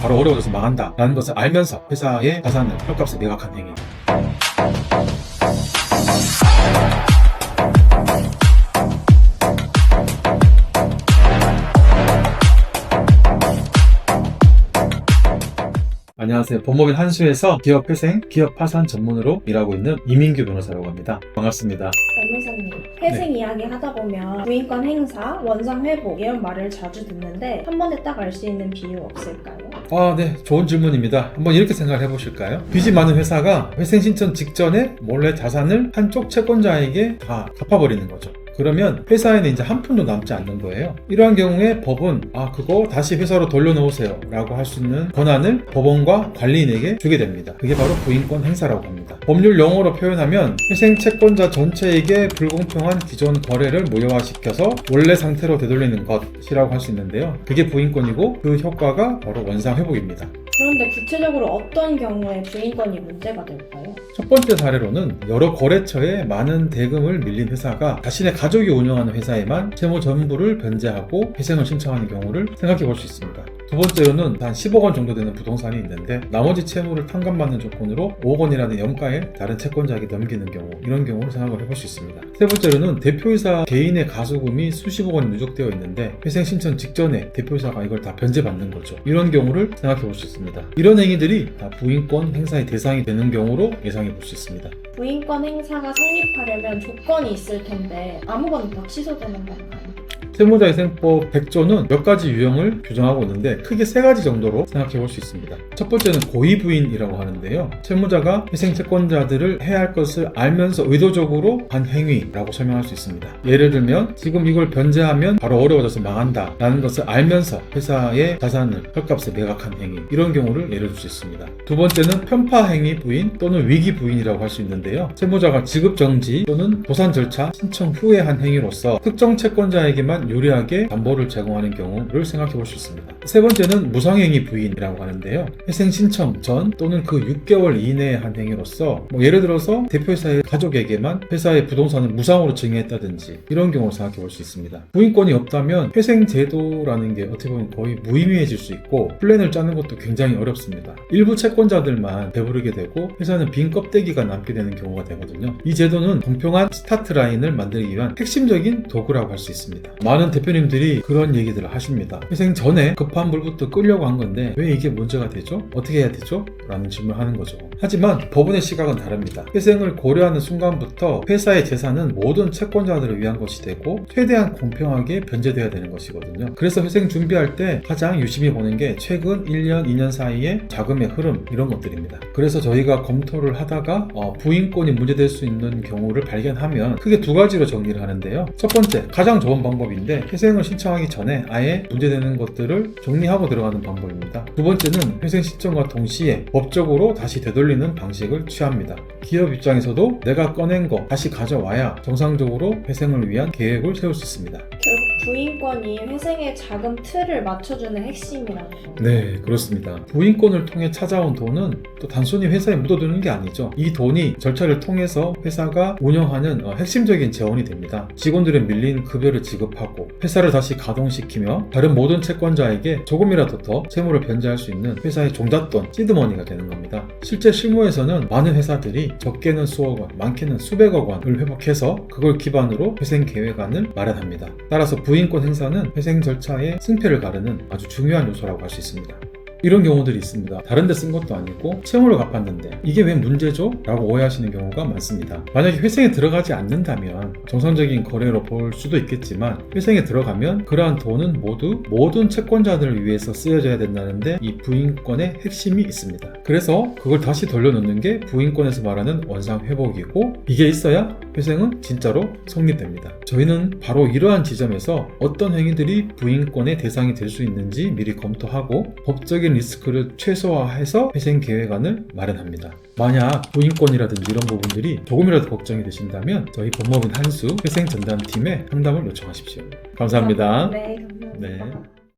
바로 어려워져서 망한다 라는 것을 알면서 회사의 자산을 헐값에 매각한 행위. 안녕하세요. 법무법인 한수에서 기업회생, 기업파산 전문으로 일하고 있는 이민규 변호사라고 합니다. 반갑습니다. 변호사님, 회생 이야기 하다 보면 부인권 행사, 원상 회복 이런 말을 자주 듣는데 한 번에 딱 알 수 있는 비유 없을까요? 네. 좋은 질문입니다. 한번 이렇게 생각을 해보실까요? 빚이 많은 회사가 회생 신청 직전에 몰래 자산을 한쪽 채권자에게 다 갚아버리는 거죠. 그러면 회사에는 이제 한 푼도 남지 않는 거예요. 이러한 경우에 법은 그거 다시 회사로 돌려놓으세요 라고 할 수 있는 권한을 법원과 관리인에게 주게 됩니다. 그게 바로 부인권 행사라고 합니다. 법률 용어로 표현하면 회생 채권자 전체에게 불공평한 기존 거래를 무효화시켜서 원래 상태로 되돌리는 것이라고 할 수 있는데요. 그게 부인권이고 그 효과가 바로 원상 회복입니다. 그런데 구체적으로 어떤 경우에 부인권이 문제가 될까요? 첫 번째 사례로는 여러 거래처에 많은 대금을 밀린 회사가 자신의 가족이 운영하는 회사에만 채무 전부를 변제하고 회생을 신청하는 경우를 생각해 볼 수 있습니다. 두 번째로는 한 10억 원 정도 되는 부동산이 있는데 나머지 채무를 탕감받는 조건으로 5억 원이라는 염가에 다른 채권자에게 넘기는 경우, 이런 경우를 생각을 해볼 수 있습니다. 세 번째로는 대표이사 개인의 가수금이 수십억 원이 누적되어 있는데 회생 신청 직전에 대표이사가 이걸 다 변제받는 거죠. 이런 경우를 생각해 볼 수 있습니다. 이런 행위들이 다 부인권 행사의 대상이 되는 경우로 예상해 볼 수 있습니다. 부인권 행사가 성립하려면 조건이 있을 텐데 아무거나 다 취소되는 건가요? 세무자회생법 100조는 몇 가지 유형을 규정하고 있는데 크게 세 가지 정도로 생각해 볼 수 있습니다. 첫 번째는 고의부인이라고 하는데요. 채무자가 회생 채권자들을 해야 할 것을 알면서 의도적으로 한 행위라고 설명할 수 있습니다. 예를 들면 지금 이걸 변제하면 바로 어려워져서 망한다 라는 것을 알면서 회사의 자산을 헐값에 매각한 행위, 이런 경우를 예를 들 수 있습니다. 두 번째는 편파행위 부인 또는 위기 부인이라고 할 수 있는데요. 채무자가 지급정지 또는 도산 절차 신청 후에 한 행위로서 특정 채권자에게만 유리하게 담보를 제공하는 경우를 생각해 볼 수 있습니다. 세 번째는 무상행위 부인이라고 하는데요. 회생 신청 전 또는 그 6개월 이내에 한 행위로서 예를 들어서 대표이사의 가족에게만 회사의 부동산을 무상으로 증여했다든지 이런 경우를 생각해 볼 수 있습니다. 부인권이 없다면 회생 제도라는 게 어떻게 보면 거의 무의미해질 수 있고 플랜을 짜는 것도 굉장히 어렵습니다. 일부 채권자들만 배부르게 되고 회사는 빈 껍데기가 남게 되는 경우가 되거든요. 이 제도는 공평한 스타트 라인을 만들기 위한 핵심적인 도구라고 할 수 있습니다. 많은 대표님들이 그런 얘기들을 하십니다. 회생 전에 급한 물부터 끄려고 한 건데 왜 이게 문제가 되죠? 어떻게 해야 되죠? 라는 질문을 하는 거죠. 하지만 법원의 시각은 다릅니다. 회생을 고려하는 순간부터 회사의 재산은 모든 채권자들을 위한 것이 되고 최대한 공평하게 변제돼야 되는 것이거든요. 그래서 회생 준비할 때 가장 유심히 보는 게 최근 1년, 2년 사이의 자금의 흐름, 이런 것들입니다. 그래서 저희가 검토를 하다가 부인권이 문제될 수 있는 경우를 발견하면 크게 두 가지로 정리를 하는데요. 첫 번째, 가장 좋은 방법인데 회생을 신청하기 전에 아예 문제되는 것들을 정리하고 들어가는 방법입니다. 두 번째는 회생 신청과 동시에 법적으로 다시 되돌리는 방식을 취합니다. 기업 입장에서도 내가 꺼낸 거 다시 가져와야 정상적으로 회생을 위한 계획을 세울 수 있습니다. 결국 부인권이 회생의 자금 틀을 맞춰주는 핵심이라는 거예요. 네, 그렇습니다. 부인권을 통해 찾아온 돈은 또 단순히 회사에 묻어두는 게 아니죠. 이 돈이 절차를 통해서 회사가 운영하는 핵심적인 재원이 됩니다. 직원들의 밀린 급여를 지급하고 회사를 다시 가동시키며 다른 모든 채권자에게 조금이라도 더 채무를 변제할 수 있는 회사의 종잣돈, 시드머니가 되는 겁니다. 실제 실무에서는 많은 회사들이 적게는 수억 원, 많게는 수백억 원을 회복해서 그걸 기반으로 회생 계획안을 마련합니다. 따라서 부인권 행사는 회생 절차의 승패를 가르는 아주 중요한 요소라고 할 수 있습니다. 이런 경우들이 있습니다. 다른 데 쓴 것도 아니고 채무를 갚았는데 이게 왜 문제죠? 라고 오해하시는 경우가 많습니다. 만약에 회생에 들어가지 않는다면 정상적인 거래로 볼 수도 있겠지만 회생에 들어가면 그러한 돈은 모두 모든 채권자들을 위해서 쓰여져야 된다는데 이 부인권의 핵심이 있습니다. 그래서 그걸 다시 돌려놓는 게 부인권에서 말하는 원상 회복이고 이게 있어야 회생은 진짜로 성립됩니다. 저희는 바로 이러한 지점에서 어떤 행위들이 부인권의 대상이 될 수 있는지 미리 검토하고 법적인 리스크를 최소화해서 회생 계획안을 마련합니다. 만약 부인권이라든지 이런 부분들이 조금이라도 걱정이 되신다면 저희 법무법인 한수 회생 전담팀에 상담을 요청하십시오. 감사합니다. 네, 감사합니다. 네.